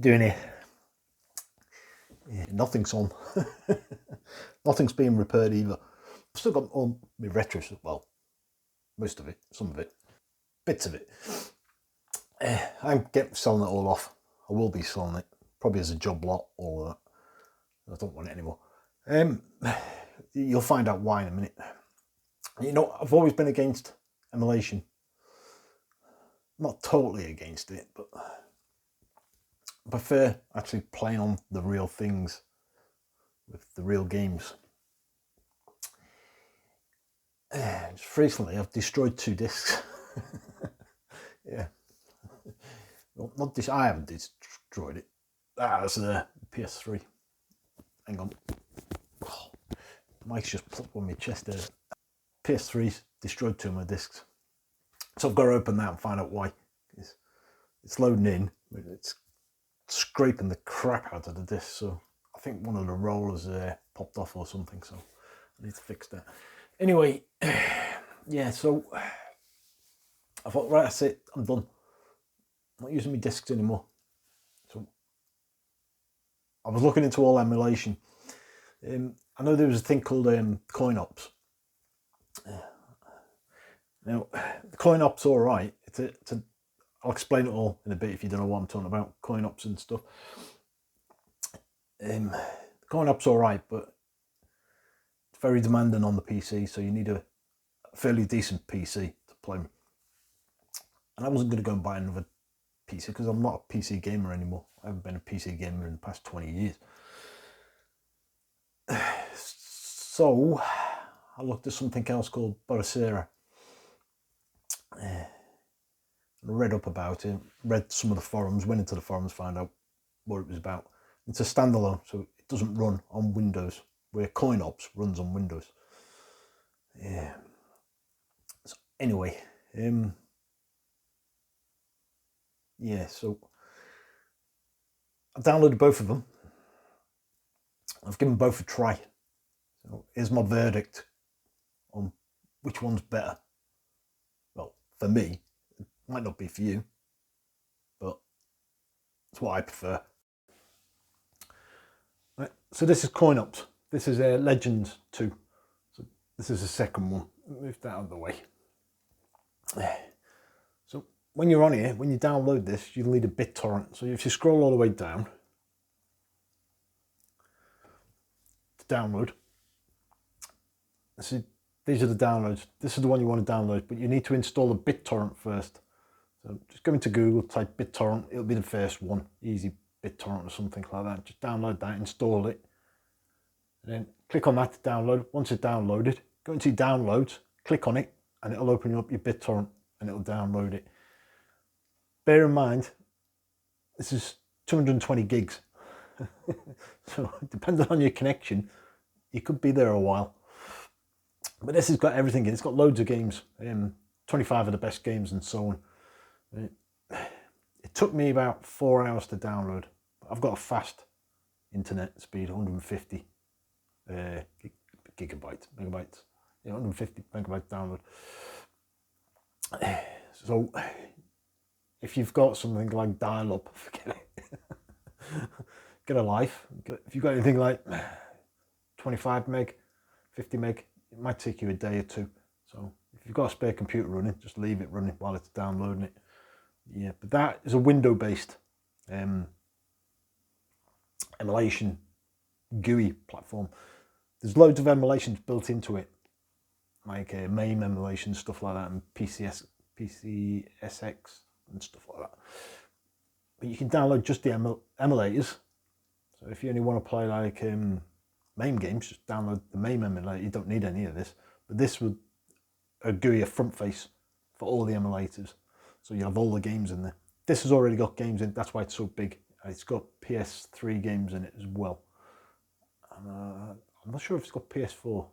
doing here? Yeah, nothing's on. Nothing's being repaired either. I've still got all my retro stuff, well, most of it, some of it, bits of it. I'm selling it all off. I will be selling it, probably as a job lot, all of that. I don't want it anymore. You'll find out why in a minute. You know, I've always been against emulation. Not totally against it, but I prefer actually playing on the real things with the real games. Just recently I've destroyed 2 discs. Yeah. Well, not this. I haven't destroyed it. That's a PS3. Hang on. Oh, the mic's just plopped on my chest there. PS3's destroyed 2 of my discs. So I've got to open that and find out why. It's loading in, but it's scraping the crap out of the disc. So I think one of the rollers popped off or something. So I need to fix that. Anyway, yeah, so I thought, right, that's it. I'm done. I'm not using my discs anymore. So I was looking into all emulation. I know there was a thing called coin ops. Now, the coin ops all right. I'll explain it all in a bit if you don't know what I'm talking about. Coin ops and stuff. Coin ops all right, but it's very demanding on the PC, so you need a fairly decent PC to play. And I wasn't going to go and buy another PC because I'm not a PC gamer anymore. I haven't been a PC gamer in the past 20 years. So I looked at something else called Batocera. Read up about it, read some of the forums, went into the forums, found out what it was about. It's a standalone, so it doesn't run on Windows, where Coin Ops runs on Windows. Yeah. So anyway, yeah, so I've downloaded both of them. I've given both a try. So here's my verdict on which one's better. Well, for me, it might not be for you, but it's what I prefer. Right, so this is Coin Ops. This is a Legend2. So this is the second one. Move that out of the way. So when you're on here, when you download this, you'll need a BitTorrent. So if you scroll all the way down to download, these are the downloads. This is the one you want to download, but you need to install the BitTorrent first. So just go into Google, type BitTorrent. It'll be the first one, easy BitTorrent or something like that. Just download that, install it, and then click on that to download. Once it's downloaded, go into downloads, click on it, and it'll open up your BitTorrent and it'll download it. Bear in mind, this is 220 gigs. So depending on your connection, you could be there a while. But this has got everything in. It's got loads of games, 25 of the best games and so on. It took me about 4 hours to download. I've got a fast internet speed, 150 megabytes. Yeah, 150 megabyte download. So if you've got something like dial-up, forget it. Get a life. If you've got anything like 25 meg, 50 meg, it might take you a day or two. So if you've got a spare computer running, just leave it running while it's downloading it. Yeah, but that is a window-based emulation GUI platform. There's loads of emulations built into it, like MAME emulation, stuff like that, and PCSX and stuff like that. But you can download just the emulators. So if you only want to play like MAME games, just download the MAME emulator. You don't need any of this. But this would a GUI, a front face for all the emulators. So you have all the games in there. This has already got games in. That's why it's so big. It's got PS3 games in it as well. I'm not sure if it's got PS4.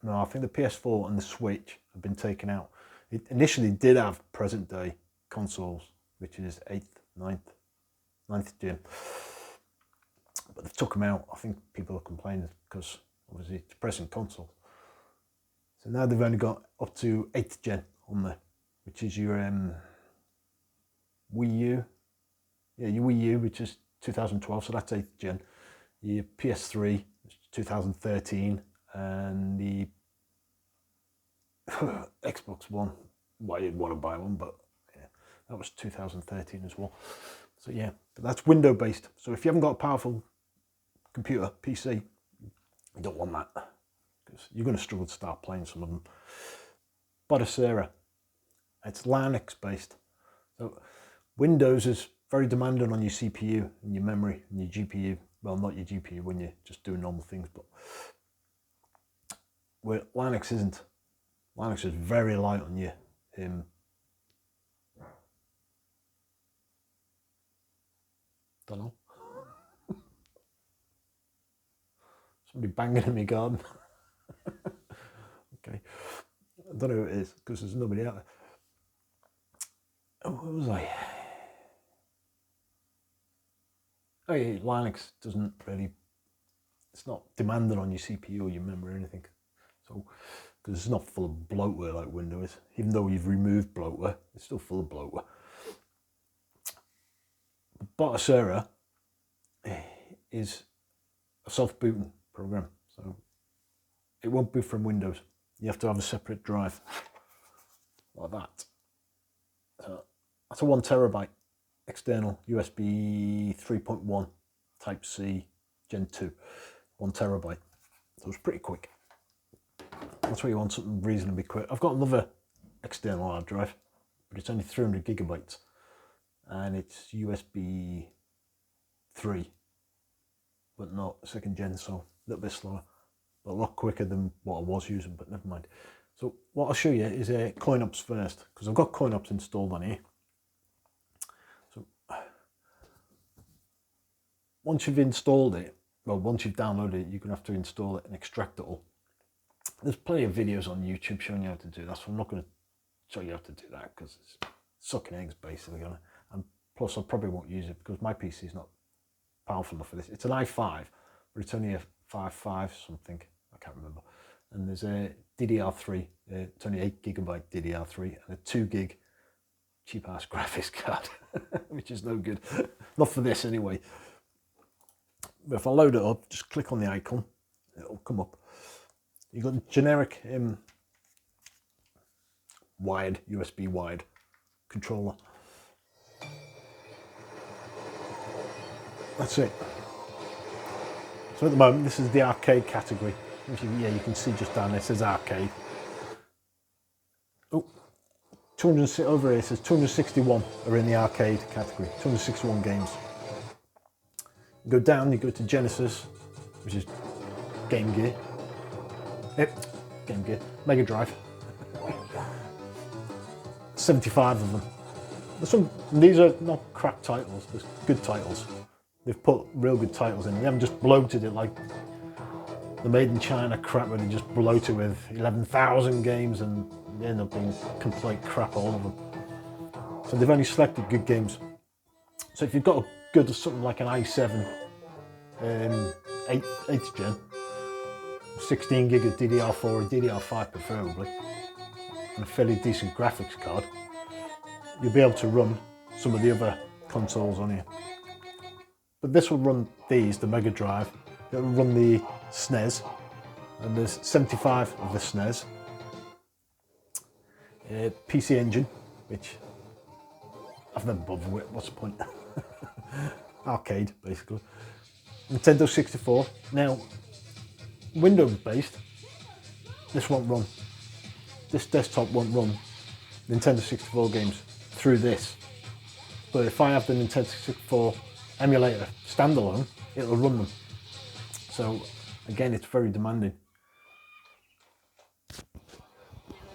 No, I think the PS4 and the Switch have been taken out. It initially did have present day consoles, which is 8th, 9th gen. But they've took them out. I think people are complaining because obviously it's present console. So now they've only got up to 8th gen on there, which is your Wii U, Yeah, your Wii U, which is 2012, so that's 8th gen. Your PS3, 2013, and the Xbox One. Well, you'd want to buy one, but yeah, that was 2013 as well. So yeah, but that's window based. So if you haven't got a powerful computer, PC, you don't want that, because you're going to struggle to start playing some of them. Batocera, it's Linux based. So Windows is very demanding on your CPU and your memory and your GPU. Well, not your GPU when you're just doing normal things, but where Linux isn't. Linux is very light on you. Don't know. Somebody banging in my garden. Okay. I don't know who it is because there's nobody out there. Oh, what was I? Oh yeah, Linux doesn't really, it's not demanding on your CPU or your memory or anything. So, because it's not full of bloatware like Windows. Even though you've removed bloatware, it's still full of bloatware. Batocera is a self-booting program, so it won't boot from Windows. You have to have a separate drive like that. So that's a 1 terabyte external USB 3.1 Type C Gen 2, 1 terabyte. So it's pretty quick. That's why you want something reasonably quick. I've got another external hard drive, but it's only 300 gigabytes, and it's USB 3, but not 2nd gen, so a little bit slower, but a lot quicker than what I was using, but never mind. So what I'll show you is CoinOps first, because I've got CoinOps installed on here. So once you've installed it, well, once you've downloaded it, you're going to have to install it and extract it all. There's plenty of videos on YouTube showing you how to do that, so I'm not going to show you how to do that because it's sucking eggs basically on it. And plus I probably won't use it because my PC is not powerful enough for this. It's an i5, but it's only a 5.5 something, I can't remember. And there's a DDR3, it's only 8 gigabyte DDR3 and a 2 gig cheap ass graphics card, which is no good. Not for this anyway. But if I load it up, just click on the icon, it'll come up. You've got the generic wired, USB wired controller. That's it. So at the moment, this is the arcade category. Yeah, you can see just down there, it says arcade. Oh, 206 over here, it says 261 are in the arcade category, 261 games. You go down, you go to Genesis, which is Game Gear. Yep, Game Gear, Mega Drive. 75 of them. These are not crap titles, they're good titles. They've put real good titles in. They haven't just bloated it like the Made in China crap where they just bloat it with 11,000 games and they end up being complete crap, all of them. So they've only selected good games. So if you've got a good, something like an i7, 8th gen, 16 gig of DDR4 or DDR5 preferably, and a fairly decent graphics card, you'll be able to run some of the other consoles on here. But this will run these, the Mega Drive, it will run the SNES, and there's 75 of the SNES. PC Engine, which I've never bothered with, what's the point? Arcade, basically. Nintendo 64. Now, Windows based, this won't run. This desktop won't run Nintendo 64 games through this. But if I have the Nintendo 64 emulator standalone, it'll run them. So again, it's very demanding.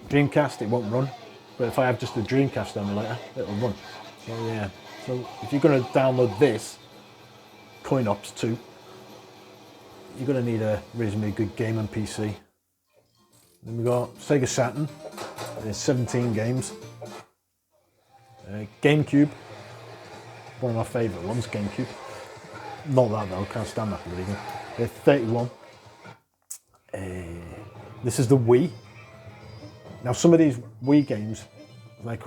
Dreamcast, it won't run. But if I have just a Dreamcast emulator, it'll run. So yeah. So if you're going to download this, CoinOps 2, you're going to need a reasonably good gaming PC. Then we've got Sega Saturn, there's 17 games. GameCube, one of my favourite ones, GameCube. Not that though, can't stand that really. 31. This is the Wii. Now some of these Wii games, like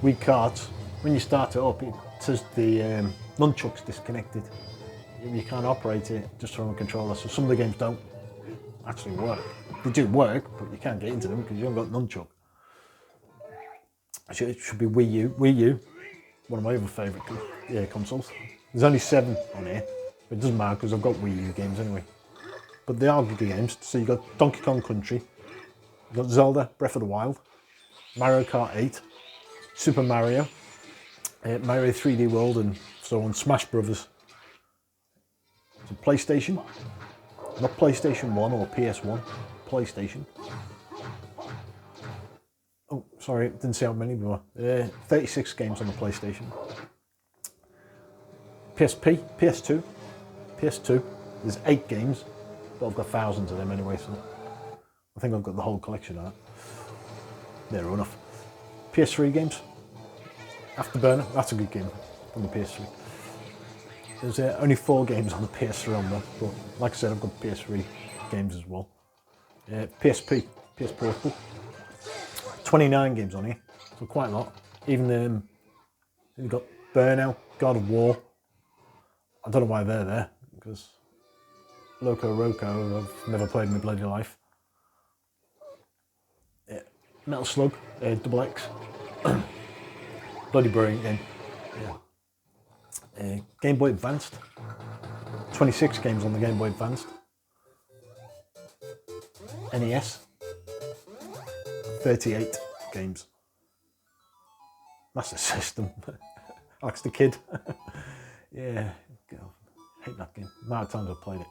Wii carts, when you start it up, it says the nunchuck's disconnected. You can't operate it just from a controller, so some of the games don't actually work. They do work, but you can't get into them because you haven't got nunchuck. It should be Wii U. Wii U, one of my other favourite consoles. There's only 7 on here, but it doesn't matter because I've got Wii U games anyway. But they are good games. So you've got Donkey Kong Country, you've got Zelda Breath of the Wild, Mario Kart 8, Super Mario, Mario 3D World, and so on, Smash Brothers. So PlayStation, not PlayStation 1 or PS1, PlayStation. Oh, sorry, didn't see how many there were. 36 games on the PlayStation. PSP, PS2, there's 8 games, but I've got thousands of them anyway, so I think I've got the whole collection of that. They're enough. PS3 games, Afterburner, that's a good game on the PS3. There's only 4 games on the PS3 on there, but like I said, I've got PS3 games as well. PSP, PS Portable, 29 games on here, so quite a lot. Even you've got Burnout, God of War. I don't know why they're there, because Loco Roco I've never played in my bloody life. Metal Slug, Double X. Bloody brilliant game. Yeah. Game Boy Advanced. 26 games on the Game Boy Advanced. NES. 38 games. Master System. Alex the Kid. Yeah, I hate that game. The amount of times I've played it.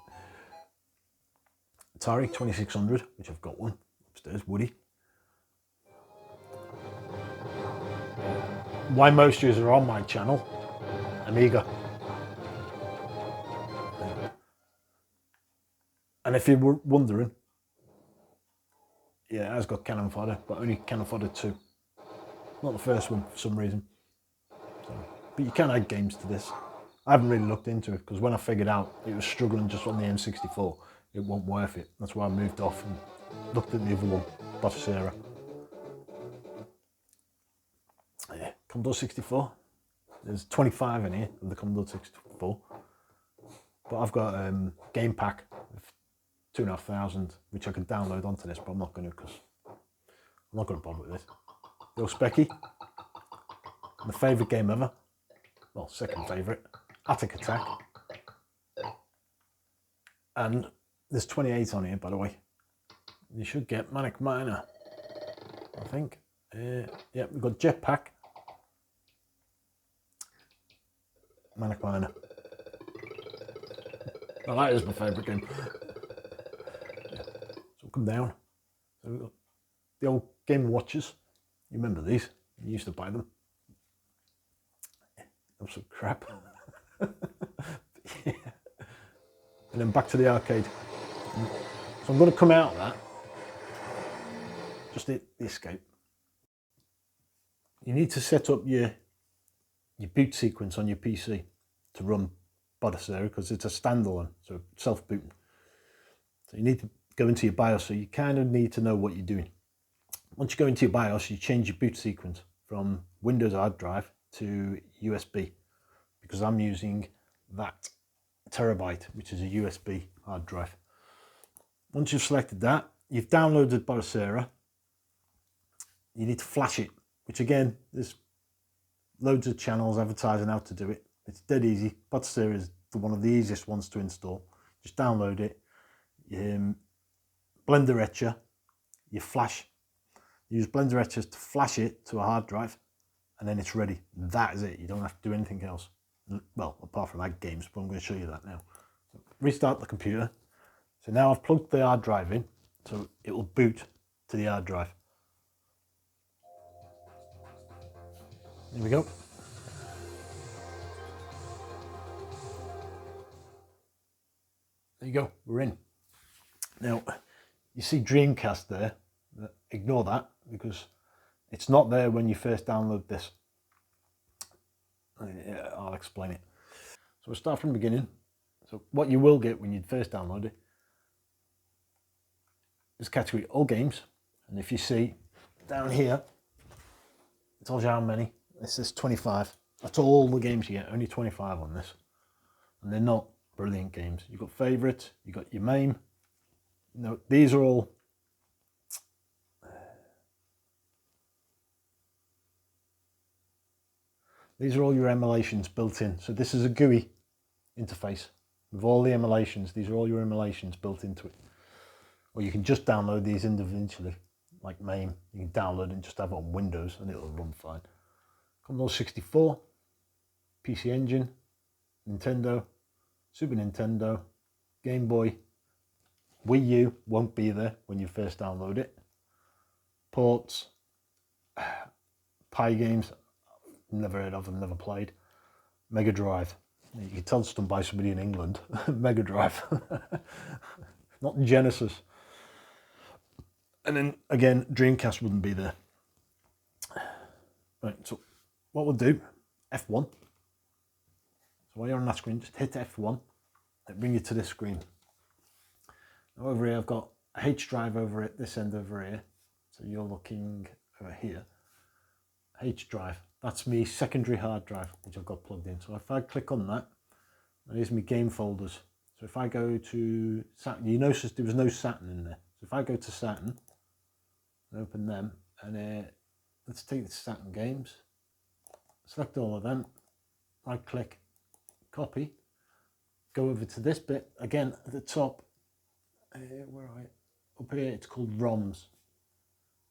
Atari 2600, which I've got one upstairs. Woody. Why most of you are on my channel, Amiga. And if you were wondering, yeah, it has got Cannon Fodder, but only Cannon Fodder 2. Not the first one for some reason. So, but you can add games to this. I haven't really looked into it because when I figured out it was struggling just on the N64, it wasn't worth it. That's why I moved off and looked at the other one, Batocera. Yeah, Commodore 64. There's 25 in here of the Commodore 64. But I've got a game pack of 2,500, which I can download onto this, but I'm not going to because I'm not going to bother with this. Real Specky. My favourite game ever. Well, second favourite. Attic Attack. And there's 28 on here, by the way. You should get Manic Miner, I think. Yeah, we've got Jetpack. Manic Miner. Well, that is my favourite game. So come down. So we've got the old Game Watchers. You remember these? You used to buy them. Some crap. Yeah. And then back to the arcade. So I'm going to come out of that. Just hit the escape. You need to set up your boot sequence on your PC to run Batocera because it's a standalone, so self-booting. So you need to go into your BIOS, so you kind of need to know what you're doing. Once you go into your BIOS, you change your boot sequence from Windows hard drive to USB, because I'm using that terabyte, which is a USB hard drive. Once you've selected that, you've downloaded Batocera, you need to flash it, which again, there's loads of channels advertising how to do it. It's dead easy. Batocera is one of the easiest ones to install. Just download it, Blender Etcher, you flash. Use Blender Etchers to flash it to a hard drive, and then it's ready. That is it. You don't have to do anything else. Well, apart from add games, but I'm going to show you that now. So restart the computer. So now I've plugged the hard drive in, so it will boot to the hard drive. There we go. There you go, we're in. Now, you see Dreamcast there. Ignore that because it's not there when you first download this. I'll explain it. So we'll start from the beginning. So what you will get when you first download it is category all games, and if you see down here, it tells you how many. This is 25. That's all the games you get, only 25 on this. And they're not brilliant games. You've got favourites, you've got your main. No, these are all your emulations built in. So this is a GUI interface with all the emulations. These are all your emulations built into it. Or you can just download these individually, like MAME. You can download and just have it on Windows and it'll run fine. Commodore 64, PC Engine, Nintendo, Super Nintendo, Game Boy, Wii U won't be there when you first download it. Ports, Pi games, never heard of them, never played. Mega Drive, you can tell it's done by somebody in England. Mega Drive, not Genesis. And then again, Dreamcast wouldn't be there. Right, so what we'll do, F1. So while you're on that screen, just hit F1. It'll bring you to this screen. Now over here, I've got a H drive over at this end over here. So you're looking over here. H drive. That's my secondary hard drive, which I've got plugged in. So if I click on that, there's my game folders. So if I go to Saturn, you notice there was no Saturn in there. So if I go to Saturn, and open them, and let's take the Saturn games, select all of them, right click, copy, go over to this bit, again at the top, where are I? Up here, it's called ROMs.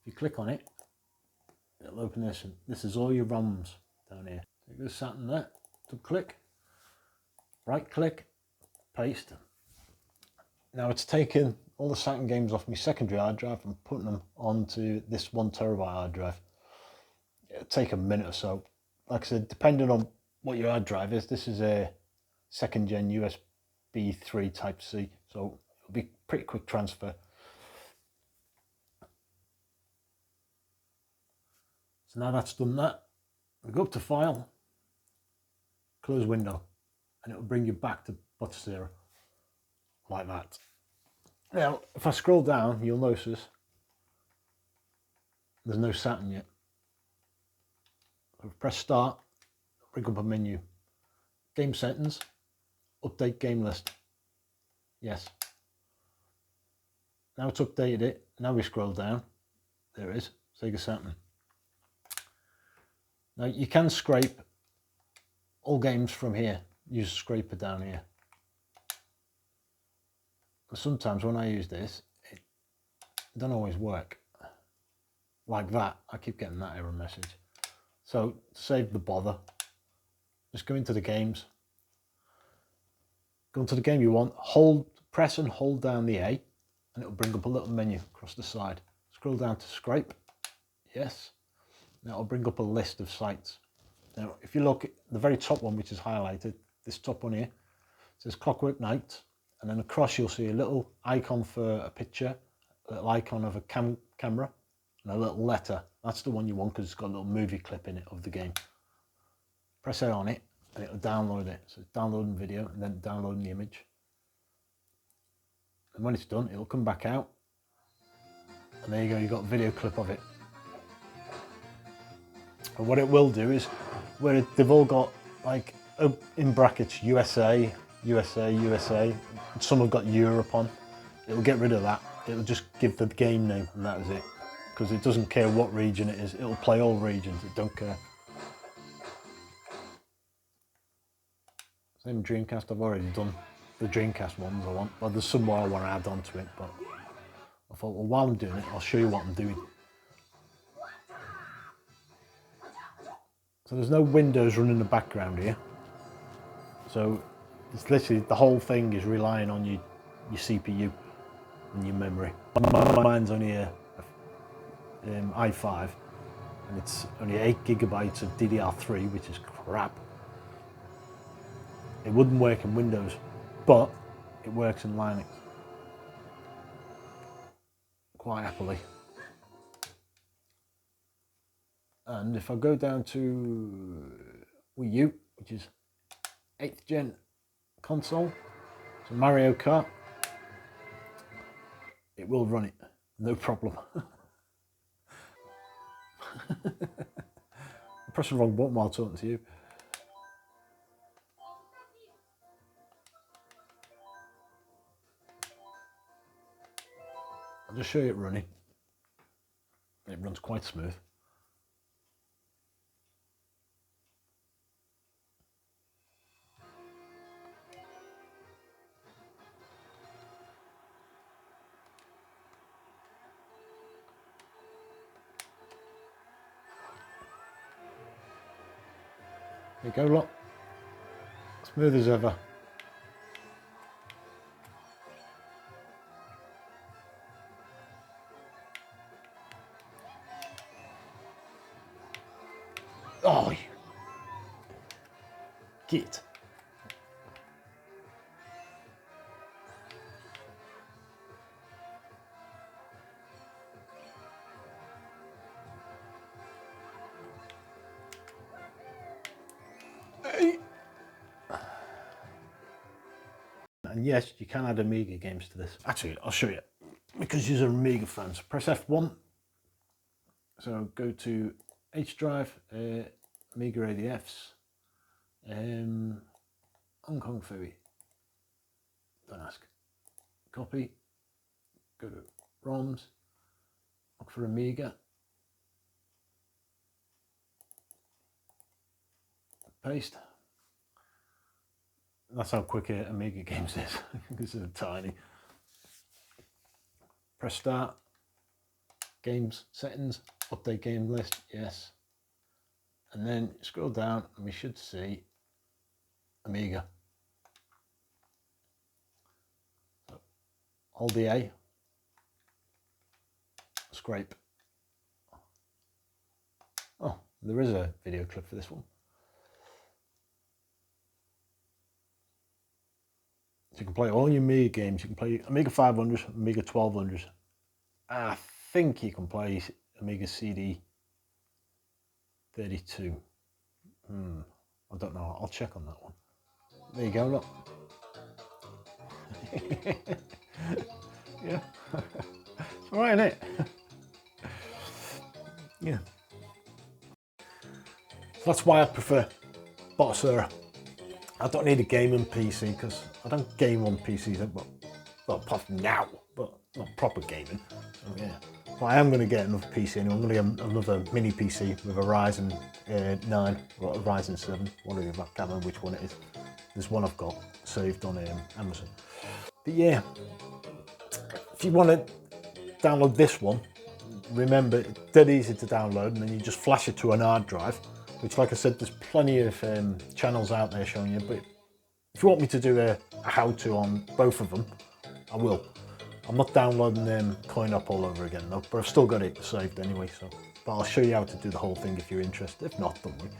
If you click on it, it'll open this, and this is all your ROMs down here. Take the Saturn there, double click, right click, paste. Now it's taken all the Saturn games off my secondary hard drive and putting them onto this 1 terabyte hard drive. It'll take a minute or so. Like I said, depending on what your hard drive is, this is a 2nd gen USB 3 type C, so it'll be pretty quick transfer. So now that's done that, we go up to File, close window, and it'll bring you back to Batocera, like that. Now, if I scroll down, you'll notice there's no Saturn yet. So press Start, bring up a menu. Game settings, update game list. Yes. Now it's updated it. Now we scroll down. There it is, Sega Saturn. Now you can scrape all games from here. Use a scraper down here. But sometimes when I use this, it don't always work. Like that, I keep getting that error message. So save the bother. Just go into the games. Go into the game you want. Press and hold down the A, and it'll bring up a little menu across the side. Scroll down to scrape. Yes. Now it'll bring up a list of sites. Now, if you look at the very top one, which is highlighted, this top one here, it says Clockwork Night, and then across you'll see a little icon for a picture, a little icon of a camera, and a little letter. That's the one you want because it's got a little movie clip in it of the game. Press A on it, and it'll download it. So it's downloading video, and then downloading the image. And when it's done, it'll come back out, and there you go, you've got a video clip of it. And what it will do is, where they've all got, like, in brackets, USA, USA, USA, some have got Europe on, it'll get rid of that. It'll just give the game name, and that is it. Because it doesn't care what region it is, it'll play all regions, it don't care. Same Dreamcast, I've already done the Dreamcast ones I want. Well, there's some more I want to add on to it, but I thought, well, while I'm doing it, I'll show you what I'm doing. So there's no Windows running in the background here. So it's literally, the whole thing is relying on your CPU and your memory. Mine's only a i5, and it's only 8 gigabytes of DDR3, which is crap. It wouldn't work in Windows, but it works in Linux quite happily. And if I go down to Wii U, which is 8th gen console, so Mario Kart, it will run it, no problem. I pressed the wrong button while talking to you. I'll just show you it running. It runs quite smooth. There you go, look. Smooth as ever. Oh, you git. Hey. And yes, you can add Amiga games to this. Actually, I'll show you. Because you're Amiga fans, press F1. So go to H drive, Amiga ADFs, Hong Kong Fooey. Don't ask. Copy. Go to ROMs. Look for Amiga. Paste. That's how quick Amiga games is, because they're tiny. Press start, games, settings, update game list, yes. And then scroll down and we should see Amiga. So hold the A, scrape. Oh, there is a video clip for this one. So you can play all your Amiga games. You can play Amiga 500, Amiga 1200. I think you can play Amiga CD 32. I don't know. I'll check on that one. There you go, look. Yeah. It's alright, isn't it? Yeah. So that's why I prefer Batocera. I don't need a gaming PC because I don't game on PCs, well, apart from now, but not proper gaming. So yeah, but I am going to get another PC anyway. I'm going to get another mini PC with a Ryzen 9 or a Ryzen 7, one of them. I can't remember which one it is. There's one I've got saved on Amazon. But yeah, if you want to download this one, remember it's dead easy to download, and then you just flash it to an hard drive. Which, like I said, there's plenty of channels out there showing you, but if you want me to do a how-to on both of them, I will. I'm not downloading them coin up all over again though, but I've still got it saved anyway, so. But I'll show you how to do the whole thing if you're interested. If not, don't worry.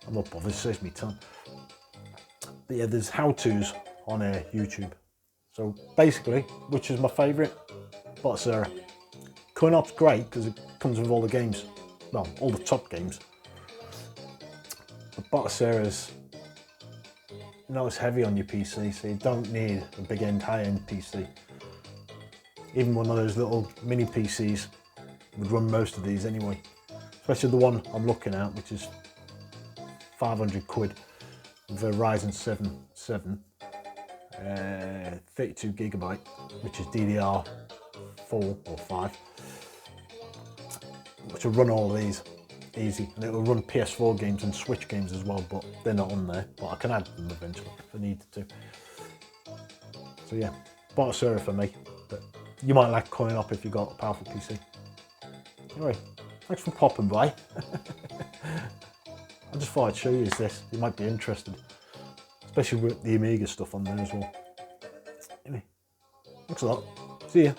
I'm not bothered, it saves me time. But yeah, there's how-tos on YouTube. So basically, which is my favourite? Batocera. Coin up's great because it comes with all the games. Well, all the top games. But Batocera's not as heavy on your PC, so you don't need a big end, high-end PC. Even one of those little mini PCs would run most of these anyway. Especially the one I'm looking at, which is 500 quid with a Ryzen 7, 32 gigabyte, which is DDR4 or 5, which will run all these easy, and it will run PS4 games and Switch games as well, but they're not on there, but I can add them eventually if I needed to. So yeah, Batocera for me, but you might like coin up if you've got a powerful PC. Anyway, thanks for popping by. I just thought I'd show you this, you might be interested, especially with the Amiga stuff on there as well. Anyway, thanks a lot, see ya.